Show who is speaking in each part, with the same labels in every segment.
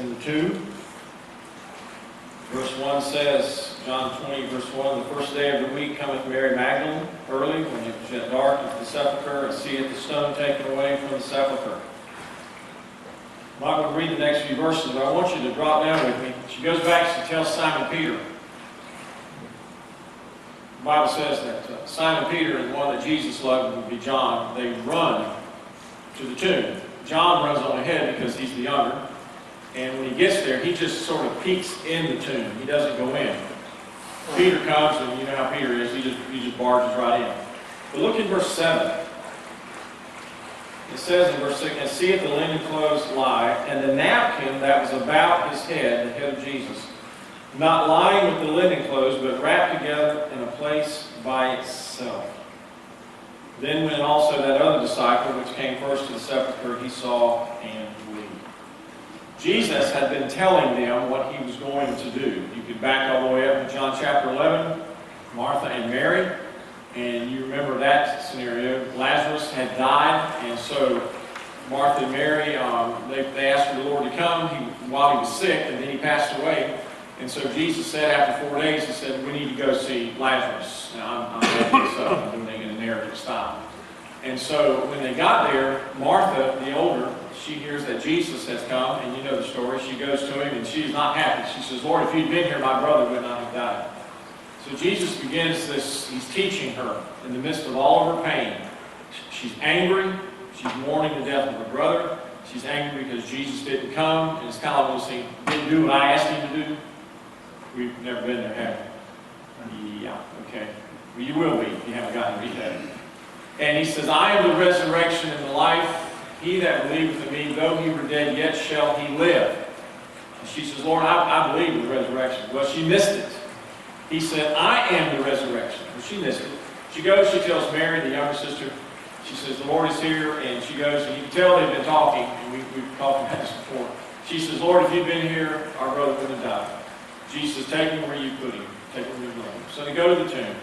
Speaker 1: in the tomb. Verse 1 says, John 20, verse 1, the first day of the week cometh Mary Magdalene early, when it was yet dark, into the sepulchre, and seeth the stone taken away from the sepulchre. I'm not going to read the next few verses, but I want you to drop down with me. She goes back, she tells Simon Peter. The Bible says that Simon Peter and the one that Jesus loved would be John. They run to the tomb. John runs on ahead because he's the younger. And when he gets there, he just sort of peeks in the tomb. He doesn't go in. Peter comes, and you know how Peter is. He just barges right in. But look in verse 7. It says in verse 6, and seeth the linen clothes lie, and the napkin that was about his head, the head of Jesus, not lying with the linen clothes, but wrapped together in a place by itself. Then went also that other disciple, which came first to the sepulchre, he saw and believed. Jesus had been telling them what he was going to do. You could back all the way up to John chapter 11, Martha and Mary. And you remember that scenario. Lazarus had died, and so Martha and Mary, they asked for the Lord to come while he was sick, and then he passed away. And so Jesus said after 4 days, he said, we need to go see Lazarus. Now, I'm making this up. I'm doing a narrative style. And so when they got there, Martha, the older, she hears that Jesus has come, and you know the story. She goes to him, and she's not happy. She says, Lord, if you'd been here, my brother would not have died. So Jesus begins this, he's teaching her in the midst of all of her pain. She's angry. She's mourning the death of her brother. She's angry because Jesus didn't come, and it's kind of almost saying, didn't do what I asked him to do. We've never been there, have we? Yeah, okay. Well, you will be if you haven't gotten to read that. And he says, I am the resurrection and the life. He that believeth in me, though he were dead, yet shall he live. And she says, Lord, I believe in the resurrection. Well, she missed it. He said, I am the resurrection. Well, she missed it. She goes, she tells Mary, the younger sister, she says, the Lord is here. And she goes, and you can tell they've been talking, and we've talked about this before. She says, Lord, if you'd been here, our brother wouldn't have died. Jesus says, take him where you put him. Take him where you put him. So they go to the tomb.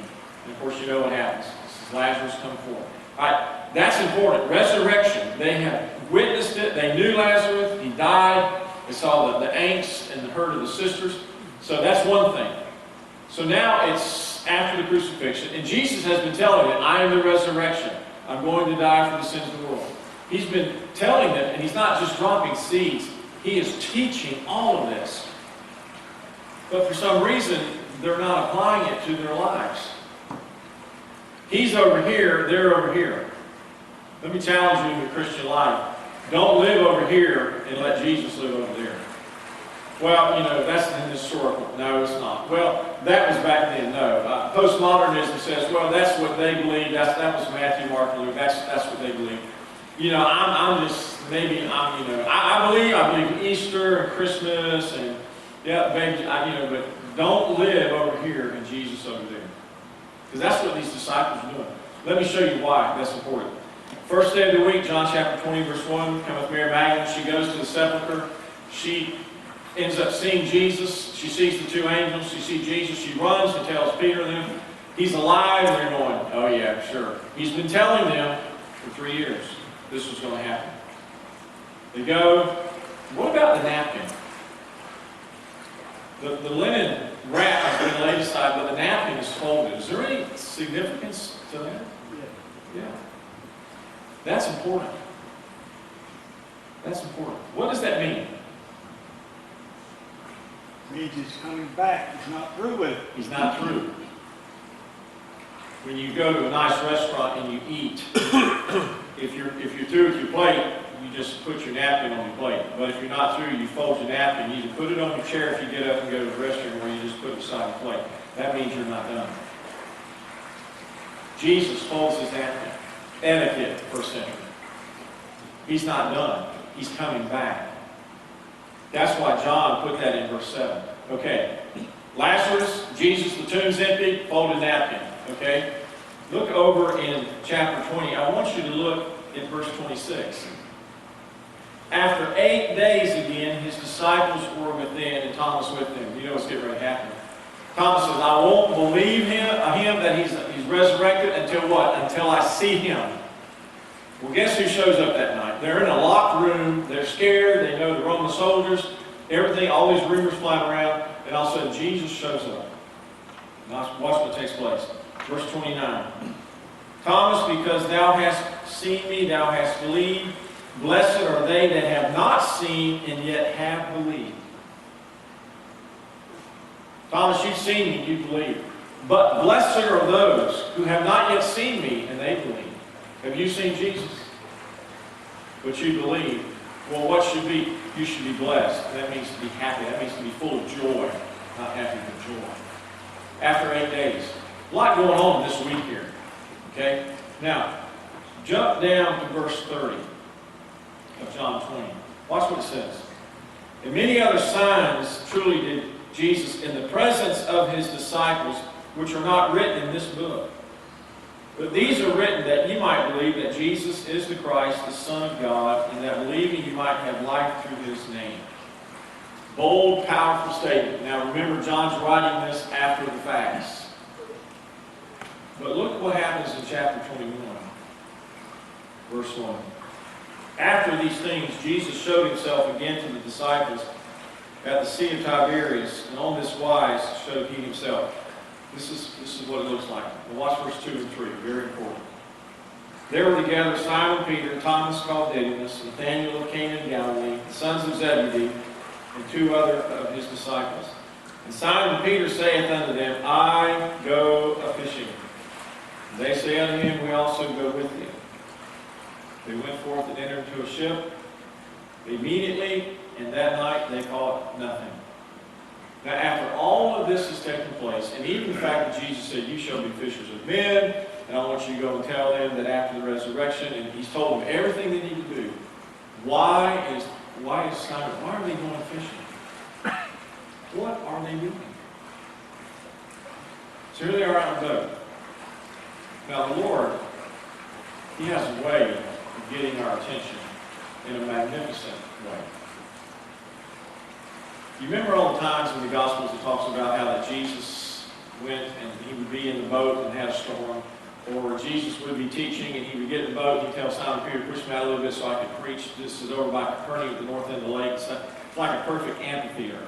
Speaker 1: And of course, you know what happens. This is Lazarus come forth. All right, that's important. Resurrection. They have witnessed it. They knew Lazarus. He died. They saw the angst and the hurt of the sisters. So that's one thing. So now it's after the crucifixion. And Jesus has been telling them, I am the resurrection. I'm going to die for the sins of the world. He's been telling them, and he's not just dropping seeds. He is teaching all of this. But for some reason, they're not applying it to their lives. He's over here, they're over here. Let me challenge you in your Christian life. Don't live over here and let Jesus live over there. Well, you know, that's an historical. No, it's not. Well, that was back then. No. Postmodernism says, well, that's what they believe. That was Matthew, Mark, and Luke. That's what they believe. You know, I believe in Easter and Christmas and yeah, baby, but don't live over here and Jesus over there. Because that's what these disciples are doing. Let me show you why that's important. First day of the week, John chapter 20, verse 1, cometh Mary Magdalene. She goes to the sepulchre. She ends up seeing Jesus. She sees the two angels. She sees Jesus. She runs and tells Peter and them, he's alive. And they're going, oh yeah, sure. He's been telling them for 3 years this was going to happen. They go, what about the napkin? The linen wrap has been laid aside, but the napkin is folded. Is there any significance to that? Yeah. That's important. That's important. What does that mean?
Speaker 2: It means he's coming back. He's not through with it.
Speaker 1: He's not through. When you go to a nice restaurant and you eat, if you're through with your plate, you just put your napkin on your plate. But if you're not through, you fold your napkin. You either put it on your chair if you get up and go to the restroom, or you just put it beside the plate. That means you're not done. Jesus folds his napkin. Etiquette, first century. He's not done. He's coming back. That's why John put that in verse 7. Okay. Lazarus, Jesus, the tomb's empty, folded napkin. Okay. Look over in chapter 20. I want you to look at verse 26. After 8 days again, his disciples were within, and Thomas with them. You know what's getting ready to happen. Thomas says, I won't believe him that he's resurrected until what? Until I see him. Well, guess who shows up that night? They're in a locked room. They're scared. They know the Roman soldiers. everything, all these rumors flying around, and all of a sudden Jesus shows up. Now watch what takes place. Verse 29. Thomas, because thou hast seen me, thou hast believed. Blessed are they that have not seen and yet have believed. Thomas, you've seen me, you believe. But blessed are those who have not yet seen me and they believe. Have you seen Jesus? But you believe. Well, what should be? You should be blessed. That means to be happy. That means to be full of joy. Not happy, but joy. After 8 days. A lot going on this week here. Okay? Now, jump down to verse 30 of John 20. Watch what it says. And many other signs truly did Jesus in the presence of his disciples, which are not written in this book. But these are written that you might believe that Jesus is the Christ, the Son of God, and that believing you might have life through his name. Bold, powerful statement. Now remember, John's writing this after the facts. But look what happens in chapter 21, verse 1. After these things, Jesus showed himself again to the disciples at the Sea of Tiberias, and on this wise showed he himself. This is what it looks like. Now watch verse 2 and 3, very important. There were together Simon Peter, Thomas called Didymus, Nathanael of Cana in Galilee, the sons of Zebedee, and 2 other of his disciples. And Simon Peter saith unto them, I go a-fishing. And they say unto him, we also go with thee. They went forth and entered into a ship. Immediately, and that night they caught nothing. Now, after all of this has taken place, and even the fact that Jesus said, you shall be fishers of men, and I want you to go and tell them that after the resurrection, and he's told them everything they need to do. Why is Simon, why are they going fishing? What are they doing? So here they are out in the boat. Now the Lord, he has a way of getting our attention in a magnificent way. You remember all the times in the Gospels it talks about how that Jesus went and he would be in the boat and had a storm, or Jesus would be teaching and he would get in the boat and he'd tell Simon Peter, push me out a little bit so I could preach. This is over by Capernaum at the north end of the lake. It's like a perfect amphitheater.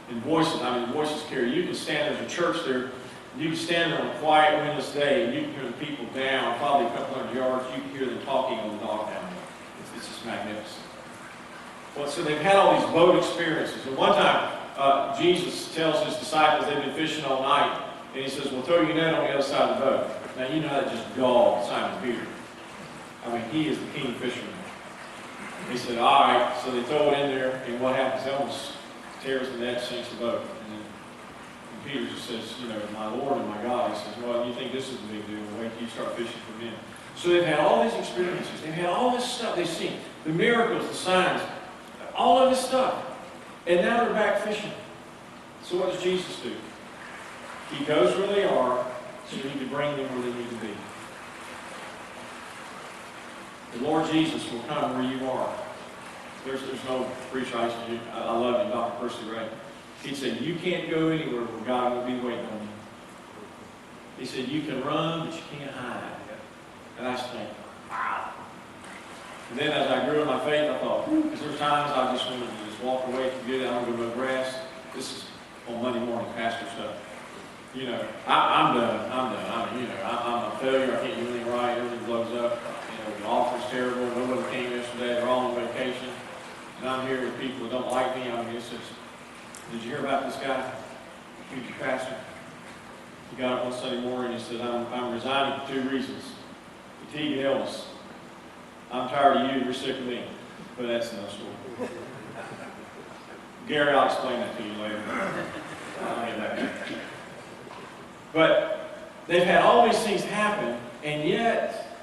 Speaker 1: And voices carry. You can stand, there's a church there, you can stand there on a quiet, windless day and you can hear the people down, probably a couple hundred yards, you can hear them talking on the dock down there. It's just magnificent. Well, so they've had all these boat experiences. And one time, Jesus tells his disciples they've been fishing all night, and he says, well, throw your net on the other side of the boat. Now, you know that just galled Simon Peter. I mean, he is the king fisherman. He said, all right, so they throw it in there, and what happens? They almost tears the net, sinks the boat. And Peter just says, you know, my Lord and my God. He says, well, you think this is a big deal. Wait till you start fishing for men. So they've had all these experiences. They've had all this stuff they've seen. The miracles, the signs, all of this stuff. And now they're back fishing. So what does Jesus do? He goes where they are so he can bring them where they need to be. The Lord Jesus will come where you are. There's no preacher, I love you, Dr. Percy Ray. He said, you can't go anywhere where God will be waiting on you. He said, you can run, but you can't hide. And I just think, wow. And then as I grew in my faith, I thought, because there's times I just wanted to just walk away from good. I don't go mow grass. This is on Monday morning pastor stuff. You know, I'm done. I'm a failure. I can't do anything right. Everything blows up. You know, the offer's terrible. Nobody came yesterday. They're all on vacation. And I'm here with people who don't like me. I mean, it's just, did you hear about this guy? Future pastor. He got up one Sunday morning and he said, I'm resigning for 2 reasons. Fatigue and illness. I'm tired of you, you're sick of me. But that's another story. Gary, I'll explain that to you later. I'll get that. But they've had all these things happen, and yet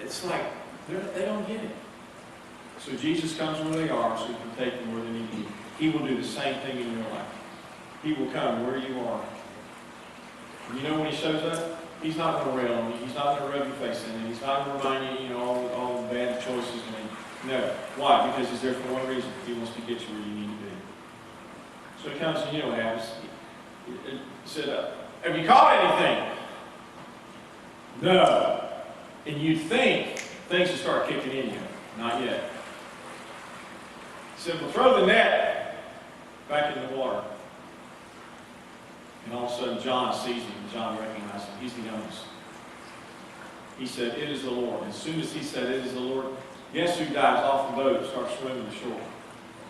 Speaker 1: it's like they don't get it. So Jesus comes where they are so he can take them where they need to be. He will do the same thing in your life. He will come where you are. And you know when he shows up? He's not going to rail on you. He's not going to rub your face in it. He's not going to remind you, all the bad choices. No. Why? Because he's there for one reason. He wants to get you where you need to be. So he comes and you know what happens. He said, have you caught anything? No. And you think things will start kicking in you. Not yet. He said, well, throw the net. back in the water. And all of a sudden, John sees him, and John recognizes him. He's the youngest. He said, "It is the Lord." As soon as he said, "It is the Lord," guess who dives off the boat and starts swimming to shore?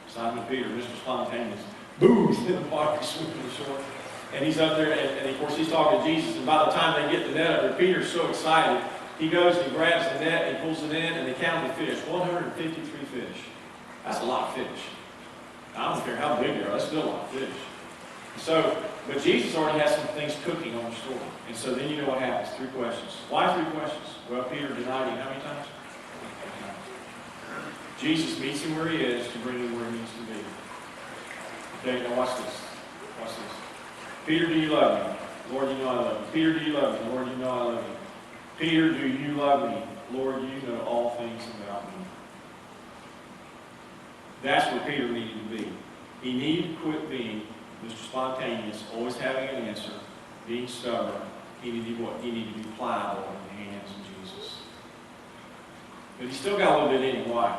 Speaker 1: Simon Peter, Mr. Spontaneous. Boom! He's in the water, swimming to shore. And he's up there, and of course, he's talking to Jesus. And by the time they get the net up there, Peter's so excited, he goes and he grabs the net, and he pulls it in, and they count the fish. 153 fish. That's a lot of fish. I don't care how big they are, that's still a lot of fish. So, but Jesus already has some things cooking on the story. And so then you know what happens. 3 questions. Why 3 questions? Well, Peter denied him how many times? Jesus meets him where he is to bring him where he needs to be. Okay, now watch this. Watch this. Peter, do you love me? Lord, you know I love you. Peter, do you love me? Lord, you know I love you. Peter, do you love me? Lord, you know all things about me. That's where Peter needed to be. He needed to quit being Mr. Spontaneous, always having an answer, being stubborn. He needed what? He needed to be pliable in the hands of Jesus. But he still got a little bit in him. Why?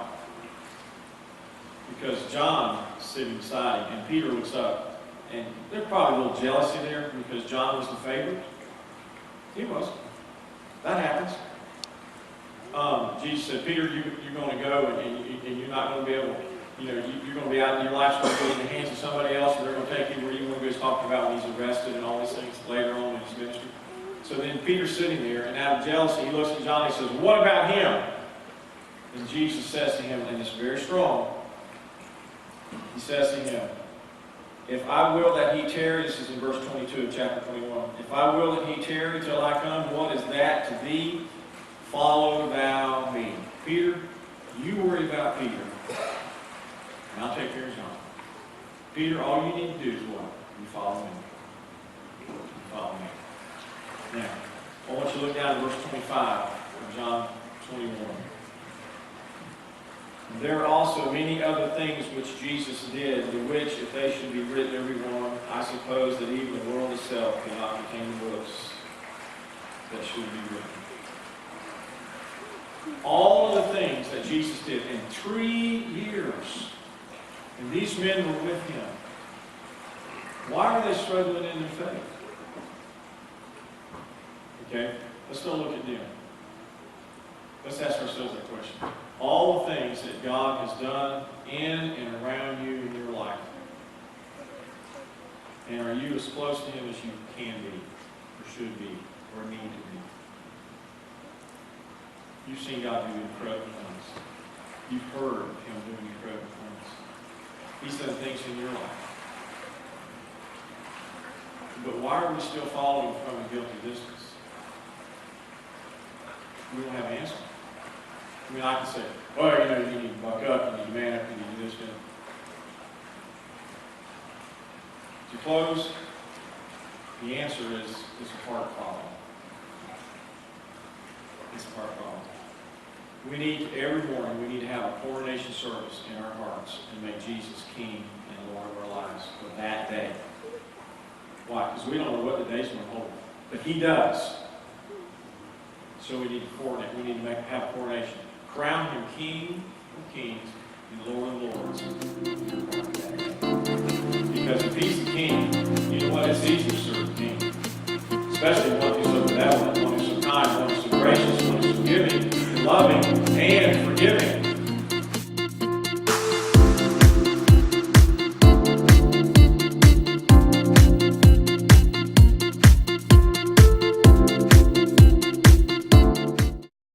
Speaker 1: Because John is sitting beside him, and Peter looks up, and there's probably a little jealousy there because John was the favorite. He was. That happens. Jesus said, "Peter, you're going to go, and you're not going to be able, you're going to be out, and your life's going to be in the hands of somebody else, and they're going to take you where you want to go." He's talking about when he's arrested and all these things later on in his ministry. So then Peter's sitting there, and out of jealousy, he looks at John and he says, "What about him?" And Jesus says to him, and it's very strong, he says to him, "If I will that he tarry," this is in verse 22 of chapter 21, "if I will that he tarry till I come, what is that to thee? Follow thou me." Peter, you worry about Peter, and I'll take care of John. Peter, all you need to do is what? You follow me. You follow me. Now, I want you to look down at verse 25 of John 21. "There are also many other things which Jesus did, the which, if they should be written every one, I suppose that even the world itself cannot contain the books that should be written." All of the things that Jesus did in 3 years, and these men were with him. Why are they struggling in their faith? Okay, let's go look at them. Let's ask ourselves that question. All the things that God has done in and around you in your life. And are you as close to him as you can be, or should be, or need to be? You've seen God do incredible things. You've heard of him doing incredible things. He's done things in your life. But why are we still following from a guilty distance? We don't have an answer. I mean, I can say, "Well, you need to buck up, you need to man up, you need to do this, you know." To close, the answer is a heart problem. It's a heart problem. We need, every morning, we need to have a coronation service in our hearts and make Jesus King and Lord of our lives for that day. Why? Because we don't know what the day's going to hold. But he does. So we need to coronate. We need to have a coronation. Crown him King of Kings and Lord of Lords. Because if he's the King, you know what? It's easy to serve the King. Especially